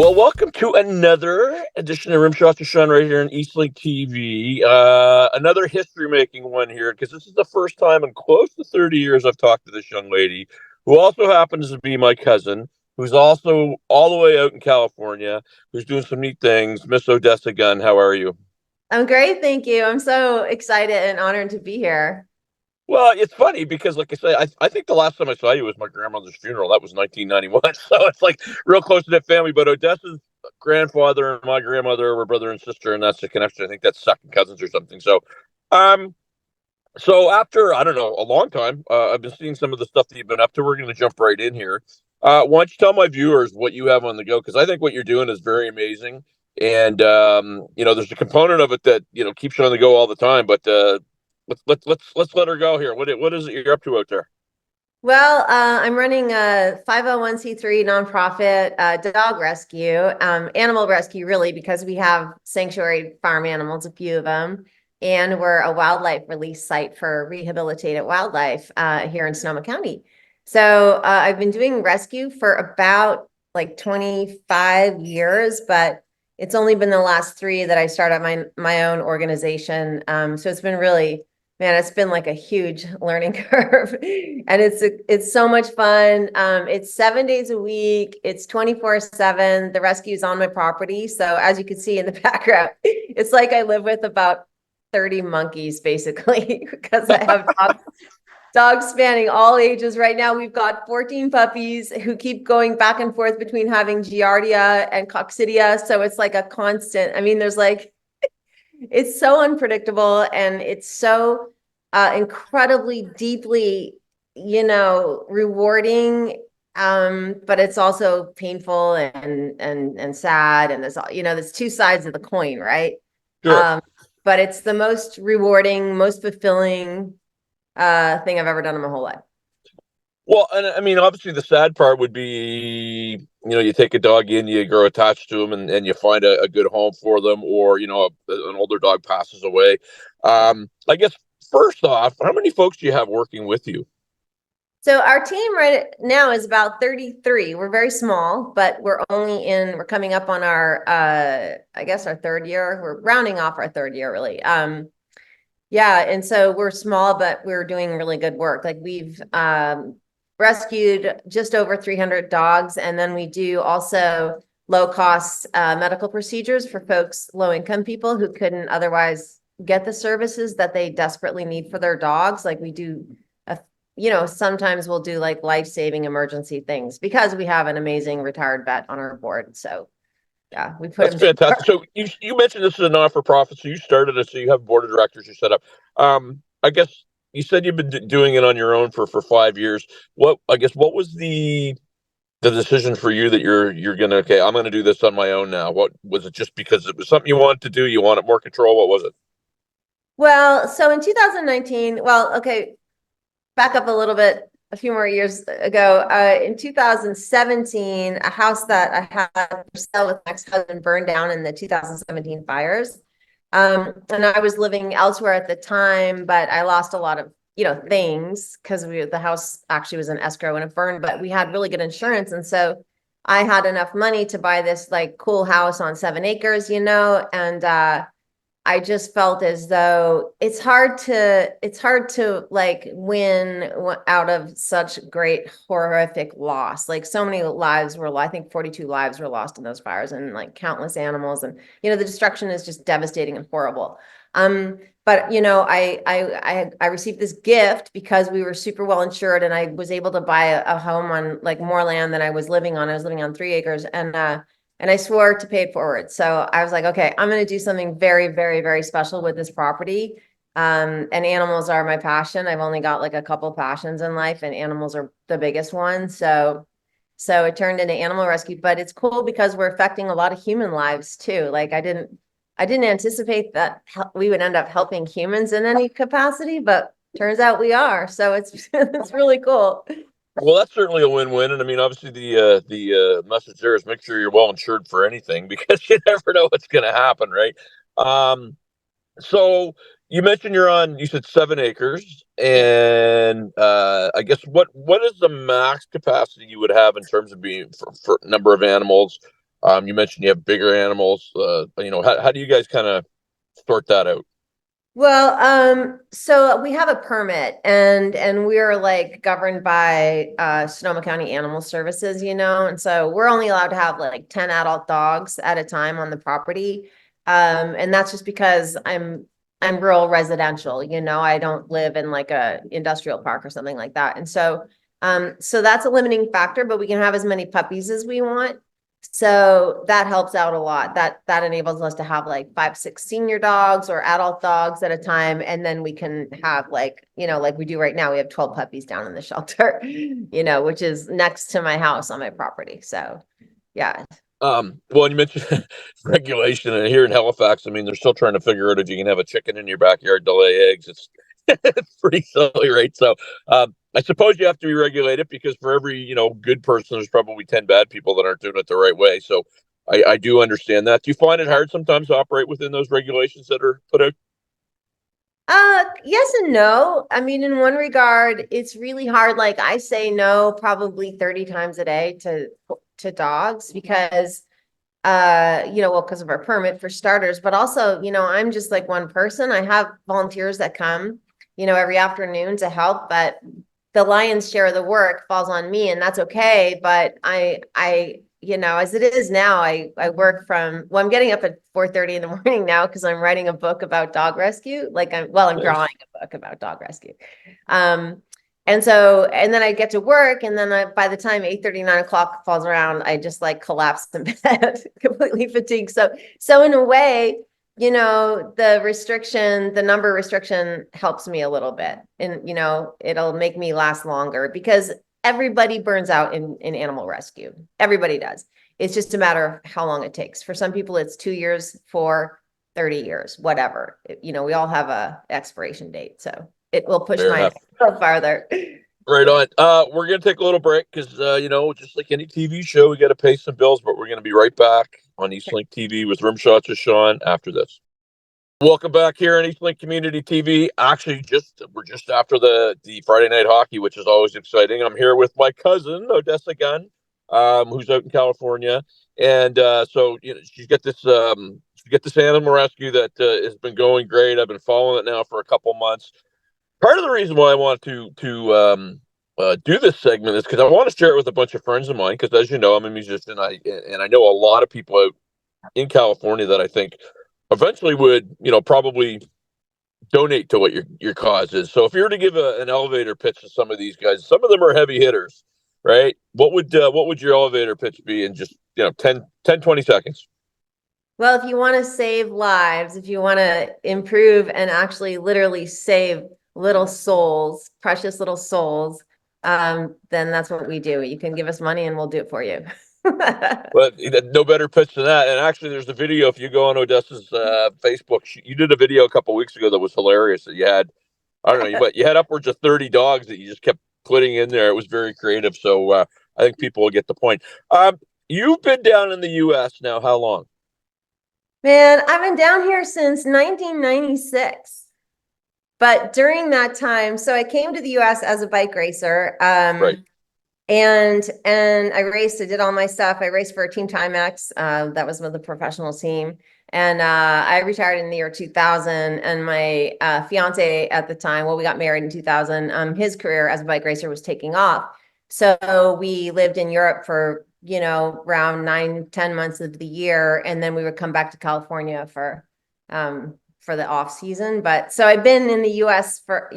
Well, welcome to another edition of Rimshots with Sean right here on Eastlink TV. Another history-making one here because this is the first time in close to 30 years I've talked to this young lady who also happens to be my cousin, who's also all the way out in California, who's doing some neat things. Miss Odessa Gunn, how are you? I'm great, thank you. I'm so excited and honored to be here. Well, it's funny because, like I say, I think the last time I saw you was my grandmother's funeral. That was 1991. So it's like real close to that family. But Odessa's grandfather and my grandmother were brother and sister, and that's the connection. I think that's second cousins or something. Um, so after, I don't know, a long time, I've been seeing some of the stuff that you've been up to. We're going to jump right in here. Why don't you tell my viewers what you have on the go? Because I think what you're doing is very amazing. And, there's a component of it that, keeps you on the go all the time. But let's let her go here. What is it you're up to out there? Well, I'm running a 501c3 nonprofit dog rescue, animal rescue, really, because we have sanctuary farm animals, a few of them, and we're a wildlife release site for rehabilitated wildlife here in Sonoma County. So I've been doing rescue for about like 25 years, but it's only been the last 3 that I started my own organization. So it's been really Man, it's been like a huge learning curve, and it's so much fun. It's 7 days a week. It's 24/7. The rescue is on my property, so as you can see in the background, it's like I live with about 30 monkeys basically because I have dogs spanning all ages. Right now, we've got 14 puppies who keep going back and forth between having Giardia and Coccidia, so it's like a constant. I mean, it's so unpredictable, and it's so incredibly deeply, rewarding. But it's also painful and sad, and there's 2 sides of the coin, right? Sure. Um, but it's the most rewarding, most fulfilling thing I've ever done in my whole life. Well, and I mean, obviously, the sad part would be, you take a dog in, you grow attached to them, and you find a good home for them, or an older dog passes away. I guess first off, how many folks do you have working with you? So our team right now is about 33. We're very small, but we're coming up on our I guess our 3rd year. We're rounding off our 3rd year, really. Yeah, and so we're small, but we're doing really good work. Like we've rescued just over 300 dogs, and then we do also low cost medical procedures for folks, low income people who couldn't otherwise get the services that they desperately need for their dogs. Like we do sometimes we'll do like life-saving emergency things because we have an amazing retired vet on our board. So yeah, we put That's him through. fantastic. So you mentioned this is a non-for-profit, so you started it, so you have a board of directors you set up. I guess you said you've been doing it on your own for 5 years. What was the decision for you that you're gonna, okay, I'm gonna do this on my own now? What was it? Just because it was something you wanted to do, you wanted more control? What was it? Well, so in 2019, well, okay, back up a little bit, a few more years ago, in 2017, a house that I had for sale with my ex-husband burned down in the 2017 fires. And I was living elsewhere at the time, but I lost a lot of, things because the house actually was in escrow and it burned, but we had really good insurance. And so I had enough money to buy this like cool house on 7 acres, and I just felt as though it's hard to like win out of such great horrific loss. Like so many lives were, I think 42 lives were lost in those fires, and like countless animals, and the destruction is just devastating and horrible. But I received this gift because we were super well insured, and I was able to buy a home on like more land than I was living on. I was living on 3 acres, and I swore to pay it forward. So I was like, okay, I'm going to do something very, very, very special with this property. And animals are my passion. I've only got like a couple passions in life, and animals are the biggest one. So it turned into animal rescue, but it's cool because we're affecting a lot of human lives too. Like I didn't anticipate that we would end up helping humans in any capacity, but turns out we are. So it's it's really cool. Well, that's certainly a win-win, and I mean, obviously, the message there is make sure you're well insured for anything because you never know what's going to happen, right? Um, so you mentioned you said 7 acres, Yeah. and I guess what is the max capacity you would have in terms of being for number of animals? You mentioned you have bigger animals. How do you guys kind of sort that out? Well, so we have a permit and we're like governed by Sonoma County Animal Services, and so we're only allowed to have like 10 adult dogs at a time on the property. And that's just because I'm rural residential, I don't live in like a industrial park or something like that. And so that's a limiting factor, but we can have as many puppies as we want. So that helps out a lot. That enables us to have like 5, 6 senior dogs or adult dogs at a time. And then we can have like, like we do right now, we have 12 puppies down in the shelter, which is next to my house on my property. So yeah. Well, you mentioned regulation, and here in Halifax, I mean, they're still trying to figure out if you can have a chicken in your backyard to lay eggs. It's it's pretty silly, right? So, I suppose you have to be regulated because for every good person, there's probably 10 bad people that aren't doing it the right way. So, I do understand that. Do you find it hard sometimes to operate within those regulations that are put out? Yes and no. I mean, in one regard, it's really hard. Like I say no probably 30 times a day to dogs because well, because of our permit for starters, but also, I'm just like one person. I have volunteers that come, every afternoon to help, but the lion's share of the work falls on me, and that's okay. But as it is now, I work I'm getting up at 4:30 in the morning now because I'm writing a book about dog rescue. I'm Nice. drawing a book about dog rescue. And then I get to work, and then by the time 8:30, 9 o'clock falls around, I just like collapse in bed, completely fatigued. So in a way, the number restriction helps me a little bit, and it'll make me last longer because everybody burns out in animal rescue. Everybody does. It's just a matter of how long it takes. For some people, it's 2 years, for 30 years, whatever. We all have a expiration date, so it will push Fair mine enough. farther. Right on. We're gonna take a little break because just like any TV show, we got to pay some bills. But we're gonna be right back on Eastlink TV with Rimshots with Sean after this. Welcome back here on Eastlink Community TV. Actually, we're just after the Friday night hockey, which is always exciting. I'm here with my cousin Odessa Gunn, who's out in California, and so she's got this animal rescue that has been going great. I've been following it now for a couple months. Part of the reason why I want to do this segment is because I want to share it with a bunch of friends of mine. Because as you know, I'm a musician, and I know a lot of people out in California that I think eventually would probably donate to what your cause is. So if you were to give an elevator pitch to some of these guys, some of them are heavy hitters, right? What would your elevator pitch be in just 20 seconds? Well, if you want to save lives, if you want to improve and actually literally save little souls, precious little souls, then that's what we do. You can give us money and we'll do it for you. But no better pitch than that. And actually, there's a video. If you go on Odessa's Facebook, you did a video a couple weeks ago that was hilarious. That you had, I don't know, but you had upwards of 30 dogs that you just kept putting in there. It was very creative. So I think people will get the point. You've been down in the U.S. now. How long? Man, I've been down here since 1996. But during that time, so I came to the US as a bike racer. Right. And I raced, I did all my stuff. I raced for Team Timex. That was with the professional team. And I retired in the year 2000. And my fiance at the time, well, we got married in 2000. His career as a bike racer was taking off. So we lived in Europe for, around 9, 10 months of the year. And then we would come back to California for the off season. But so I've been in the US for,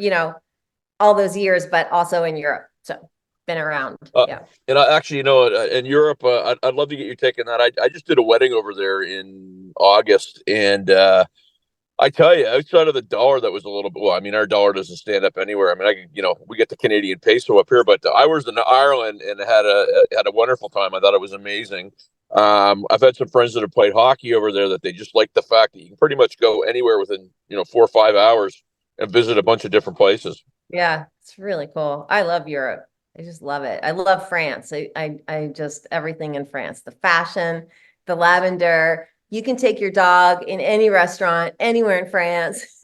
all those years, but also in Europe. So been around. Yeah. And I actually, in Europe, I'd love to get your take on that. I just did a wedding over there in August, and I tell you, outside of the dollar, that was a little bit. Well, I mean, our dollar doesn't stand up anywhere. I mean, we get the Canadian peso up here, but I was in Ireland and had a wonderful time. I thought it was amazing. I've had some friends that have played hockey over there that they just like the fact that you can pretty much go anywhere within 4 or 5 hours and visit a bunch of different places. Yeah, it's really cool. I love Europe. I just love it. I love France. I just everything in France, the fashion, the lavender. You can take your dog in any restaurant, anywhere in France.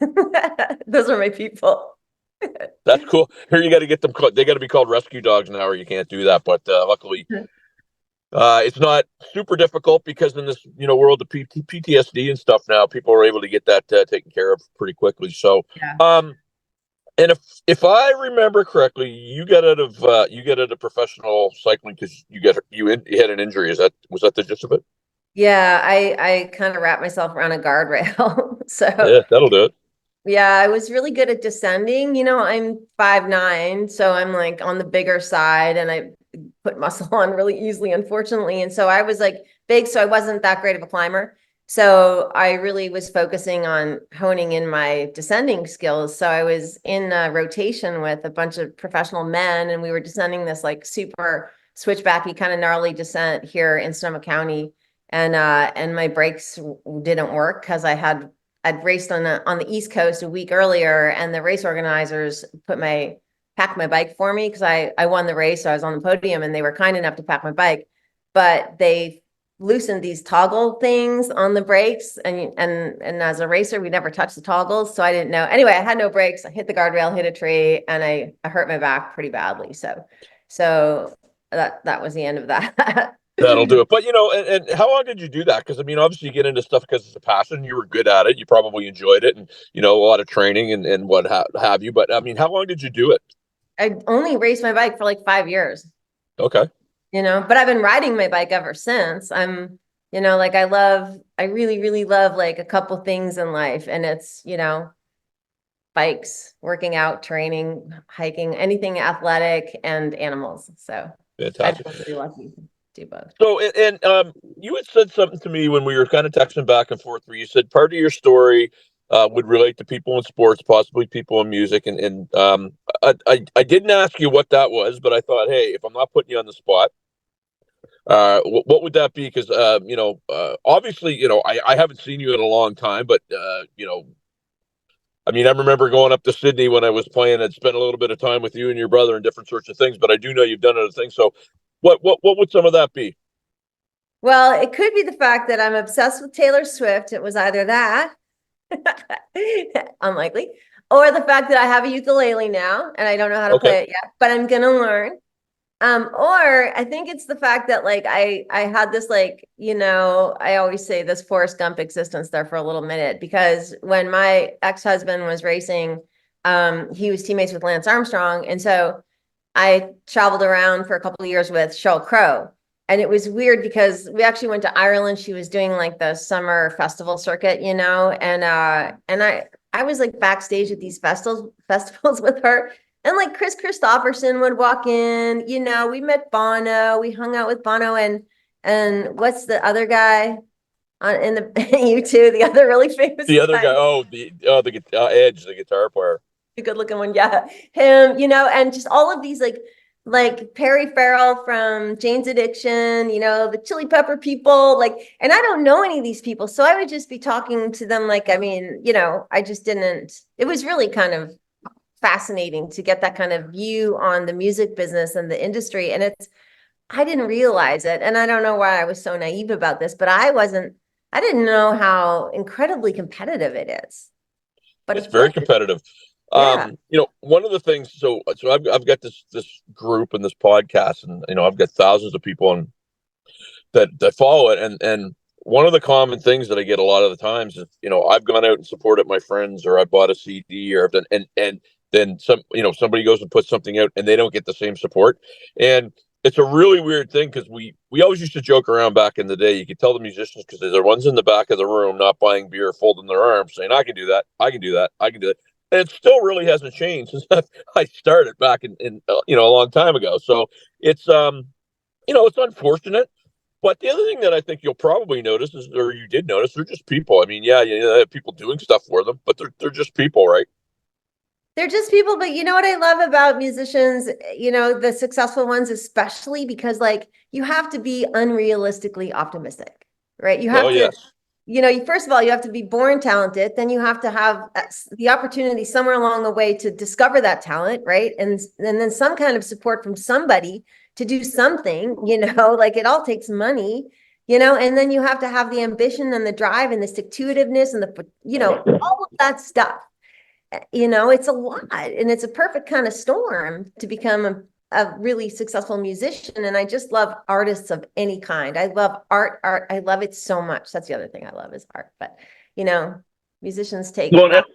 Those are my people. That's cool. Here, you got to get them. They got to be called rescue dogs now, or you can't do that. But luckily, It's not super difficult because in this world of PTSD and stuff now, people are able to get that taken care of pretty quickly. So, Yeah. um, and if I remember correctly, you get out of professional cycling because you had an injury. Was that the gist of it? Yeah, I kind of wrapped myself around a guardrail. So Yeah, that'll do it. yeah, I was really good at descending. I'm 5'9", so I'm like on the bigger side and I put muscle on really easily, unfortunately. And so I was like big, so I wasn't that great of a climber. So I really was focusing on honing in my descending skills. So I was in a rotation with a bunch of professional men, and we were descending this like super switchbacky kind of gnarly descent here in Sonoma County. And my brakes didn't work because I'd raced on the East Coast a week earlier, and the race organizers packed my bike for me because I won the race. So I was on the podium, and they were kind enough to pack my bike, but they loosened these toggle things on the brakes, and as a racer, we never touched the toggles, so I didn't know. Anyway, I had no brakes. I hit the guardrail, hit a tree, and I hurt my back pretty badly. So that was the end of that. That'll do it. But and how long did you do that? Because I mean, obviously you get into stuff because it's a passion. You were good at it. You probably enjoyed it, and a lot of training and what have you. But I mean, how long did you do it? I only raced my bike for like 5 years. Okay. But I've been riding my bike ever since. Like I really, really love like a couple things in life, and it's, bikes, working out, training, hiking, anything athletic, and animals. So I've Fantastic. been really lucky to do both. So, you had said something to me when we were kind of texting back and forth, where you said part of your story would relate to people in sports, possibly people in music, and I didn't ask you what that was, but I thought, hey, if I'm not putting you on the spot, what would that be? Because obviously, I haven't seen you in a long time, but I mean, I remember going up to Sydney when I was playing and spent a little bit of time with you and your brother and different sorts of things. But I do know you've done other things. So, what would some of that be? Well, it could be the fact that I'm obsessed with Taylor Swift. It was either that, unlikely, or the fact that I have a ukulele now and I don't know how to Okay. play it yet, but I'm gonna learn. Or I think it's the fact that like I had this like, I always say this Forrest Gump existence there for a little minute, because when my ex-husband was racing, he was teammates with Lance Armstrong. And so I traveled around for a couple of years with Sheryl Crow. And it was weird because we actually went to Ireland. She was doing like the summer festival circuit, and I was like backstage at these festivals with her. And like Chris Christopherson would walk in, we met Bono, we hung out with Bono, and what's the other guy in the U2, the other really famous The other guy, guy, the Edge, the guitar player. the good looking one, yeah, him, and just all of these like Perry Farrell from Jane's Addiction, the Chili Pepper people, like, and I don't know any of these people, so I would just be talking to them like, I mean, I just didn't. It was really kind of fascinating to get that kind of view on the music business and the industry. And I didn't realize it. And I don't know why I was so naive about this, but I didn't know how incredibly competitive it is. But It's it's worth very it. competitive. Yeah. One of the things. So I've got this group and this podcast, and I've got thousands of people on that follow it, and one of the common things that I get a lot of the times is I've gone out and supported my friends, or I bought a CD, or I've done, and then somebody goes and puts something out and they don't get the same support, and it's a really weird thing because we always used to joke around back in the day. You could tell the musicians because they're the ones in the back of the room not buying beer, folding their arms, saying, "I can do that, I can do that, I can do that." And it still really hasn't changed since I started back in a long time ago. So it's it's unfortunate. But the other thing that I think you'll probably notice is, or you did notice, they're just people. I mean, yeah, they have people doing stuff for them, but they're just people, right? They're just people, but you know what I love about musicians, the successful ones, especially because like you have to be unrealistically optimistic, right? You Oh have to, yes, first of all, you have to be born talented. Then you have to have the opportunity somewhere along the way to discover that talent, right? And then some kind of support from somebody to do something, like it all takes money, and then you have to have the ambition and the drive and the stick to itiveness and all of that stuff. It's a lot, and it's a perfect kind of storm to become a really successful musician, and I just love artists of any kind. I love art. I love it so much. That's the other thing I love is art. But musicians take Well, that.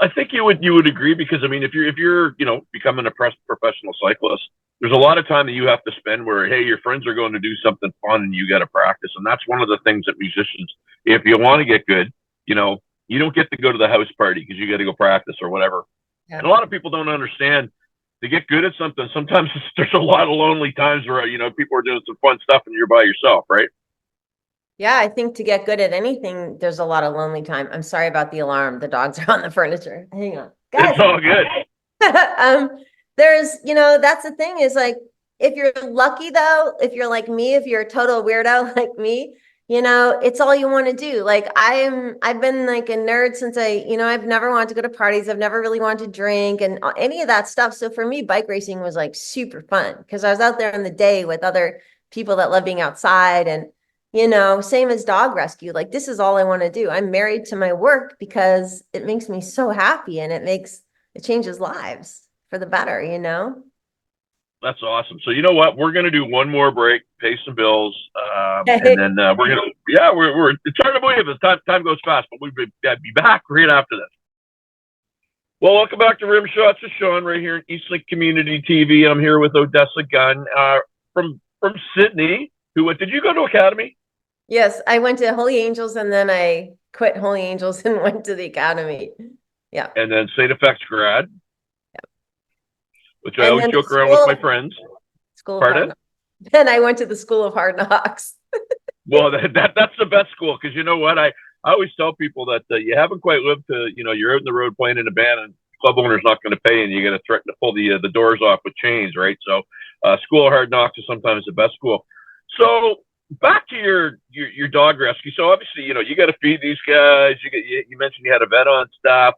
I think you would agree because I mean, if you're becoming a professional cyclist, there's a lot of time that you have to spend where hey, your friends are going to do something fun and you got to practice, and that's one of the things that musicians, if you want to get good, you don't get to go to the house party because you got to go practice or whatever. Yeah. And a lot of people don't understand to get good at something. Sometimes there's a lot of lonely times where people are doing some fun stuff and you're by yourself, right? Yeah, I think to get good at anything, there's a lot of lonely time. I'm sorry about the alarm. The dogs are on the furniture. Hang on. Guys. It's all good. That's the thing is like, if you're lucky though, if you're like me, if you're a total weirdo like me, it's all you want to do. Like I've been like a nerd since I've never wanted to go to parties. I've never really wanted to drink and any of that stuff. So for me, bike racing was like super fun because I was out there in the day with other people that love being outside and same as dog rescue. Like this is all I want to do. I'm married to my work because it makes me so happy and it changes lives for the better. That's awesome. So you know what? We're gonna do one more break, pay some bills, and Okay. then we're it's hard to believe as time goes fast, but we'll be back right after this. Well, welcome back to Rimshots with Sean right here in Eastlink Community TV. I'm here with Odessa Gunn from Sydney. Who did you go to academy? Yes, I went to Holy Angels and then I quit Holy Angels and went to the academy. Yeah. And then St. Effects grad, which I And always then the joke around with my friends. School of Hard Pardon? Knocks. Then I went to the School of Hard Knocks. Well, that's the best school because you know what? I always tell people that you haven't quite lived to, you're out in the road playing in a band and club owner's not going to pay and you're going to threaten to pull the doors off with chains, right? So School of Hard Knocks is sometimes the best school. So back to your dog rescue. So obviously, you got to feed these guys. You mentioned you had a vet on staff.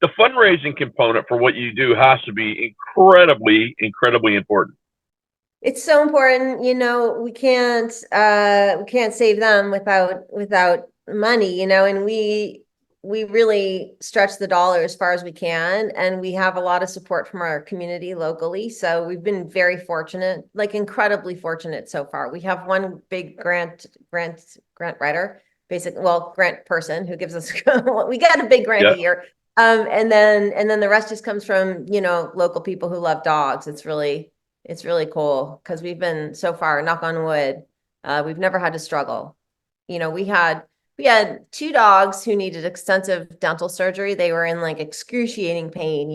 The fundraising component for what you do has to be incredibly important. It's so important, we can't save them without money, and we really stretch the dollar as far as we can, and we have a lot of support from our community locally. So we've been very fortunate, like incredibly fortunate so far. We have one big grant writer, grant person who gives us we get a big grant Yeah. a year. And then the rest just comes from, local people who love dogs. It's really cool because we've been so far, knock on wood, we've never had to struggle. We had two dogs who needed extensive dental surgery. They were in like excruciating pain.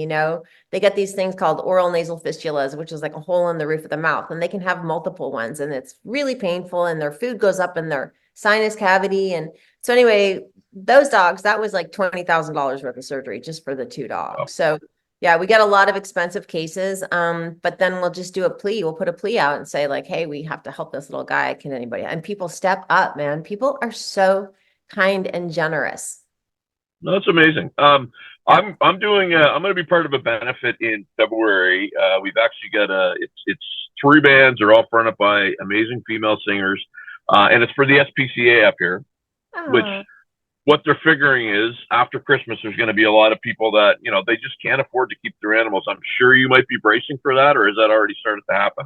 They get these things called oral nasal fistulas, which is like a hole in the roof of the mouth, and they can have multiple ones, and it's really painful, and their food goes up in their sinus cavity. And so anyway, those dogs, that was like $20,000 worth of surgery just for the two Wow. dogs. So yeah, we get a lot of expensive cases. But then we'll just do a plea. We'll put a plea out and say like, hey, we have to help this little guy. Can anybody? And people step up, man. People are so kind and generous. No, that's amazing. Yeah. I'm doing. I'm going to be part of a benefit in February. We've actually got it's three bands. They're all fronted by amazing female singers, and it's for the SPCA up here. Which Oh. what they're figuring is after Christmas, there's going to be a lot of people that they just can't afford to keep their animals. I'm sure you might be bracing for that, or has that already started to happen?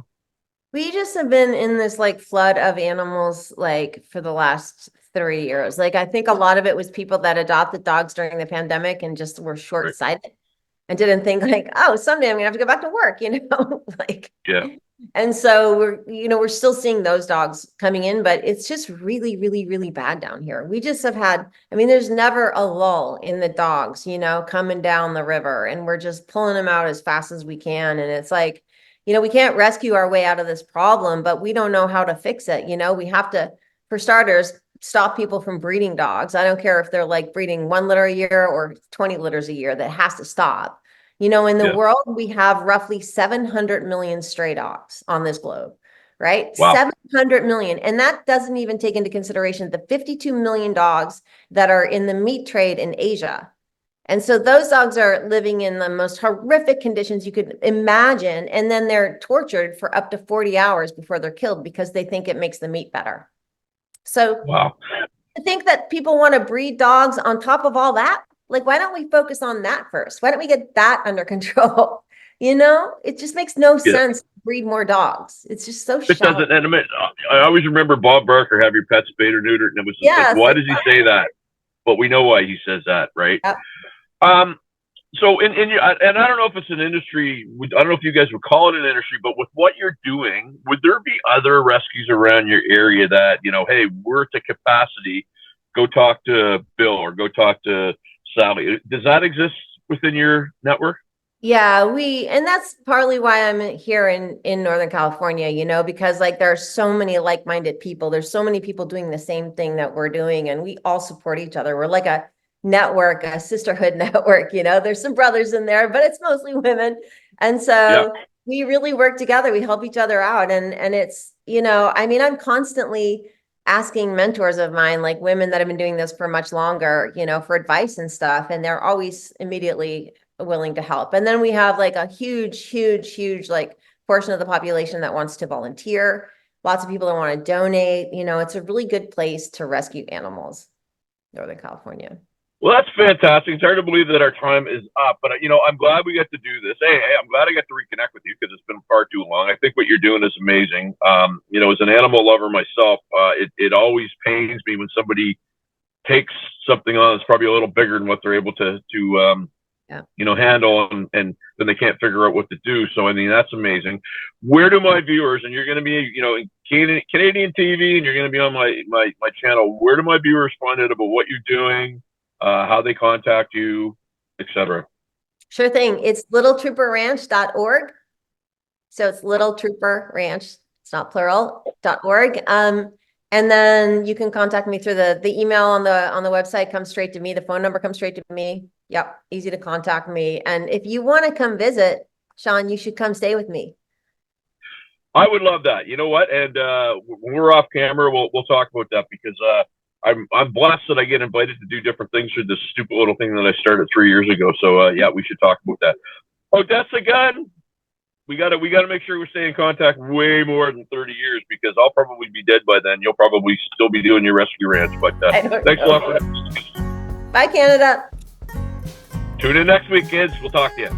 We just have been in this like flood of animals like for the last 3 years. Like I think a lot of it was people that adopted dogs during the pandemic and just were Right. short-sighted and didn't think like, oh, someday I'm gonna have to go back to work, like. Yeah. And so we're still seeing those dogs coming in, but it's just really, really, really bad down here. We just have had, I mean, there's never a lull in the dogs, coming down the river, and we're just pulling them out as fast as we can. And it's like, we can't rescue our way out of this problem, but we don't know how to fix it. We have to, for starters, stop people from breeding dogs. I don't care if they're like breeding 1 litter a year or 20 litters a year, that has to stop. In the Yeah. world, we have roughly 700 million stray dogs on this globe, right? Wow. 700 million. And that doesn't even take into consideration the 52 million dogs that are in the meat trade in Asia. And so those dogs are living in the most horrific conditions you could imagine. And then they're tortured for up to 40 hours before they're killed because they think it makes the meat better. So Wow. I think that people want to breed dogs on top of all that. Like, why don't we focus on that first? Why don't we get that under control? It just makes no Yeah. sense to breed more dogs. It's just so It shallow. doesn't. And I always remember Bob Barker, have your pets spayed or neutered, and it was just like, Yeah, it's why like, does he say that? But we know why he says that, right? yeah. Um, so in your, and I don't know if it's an industry. I don't know if you guys would call it an industry, but with what you're doing, would there be other rescues around your area that hey, we're at the capacity? Go talk to Bill or go talk to Sally. Does that exist within your network? Yeah, and that's partly why I'm here in Northern California, because like there are so many like-minded people. There's so many people doing the same thing that we're doing, and we all support each other. We're like a network, a sisterhood network, There's some brothers in there, but it's mostly women. And Yeah. so we really work together. We help each other out. And it's, I mean, I'm constantly asking mentors of mine, like women that have been doing this for much longer, for advice and stuff. And they're always immediately willing to help. And then we have like a huge like portion of the population that wants to volunteer. Lots of people that want to donate. It's a really good place to rescue animals, Northern California. Well, that's fantastic. It's hard to believe that our time is up, but I'm glad we got to do this. Hey, I'm glad I got to reconnect with you because it's been far too long. I think what you're doing is amazing. As an animal lover myself, it always pains me when somebody takes something on that's probably a little bigger than what they're able to handle, and then they can't figure out what to do. So I mean, that's amazing. Where do my viewers, and you're going to be in Canadian TV, and you're going to be on my channel, where do my viewers find out about what you're doing, how they contact you, etc.? Sure thing. It's littletrooperranch.org. So it's Little Trooper Ranch. It's not plural.org. And then you can contact me through the email on the website comes straight to me. The phone number comes straight to me. Yep, easy to contact me. And if you want to come visit, Sean, you should come stay with me. I would love that. You know what? And when we're off camera, we'll talk about that because I'm blessed that I get invited to do different things through this stupid little thing that I started 3 years ago. So yeah, we should talk about that. Odessa Gunn, we gotta make sure we stay in contact way more than 30 years because I'll probably be dead by then. You'll probably still be doing your rescue ranch. But thanks a lot for that. Bye, Canada. Tune in next week, kids. We'll talk to you.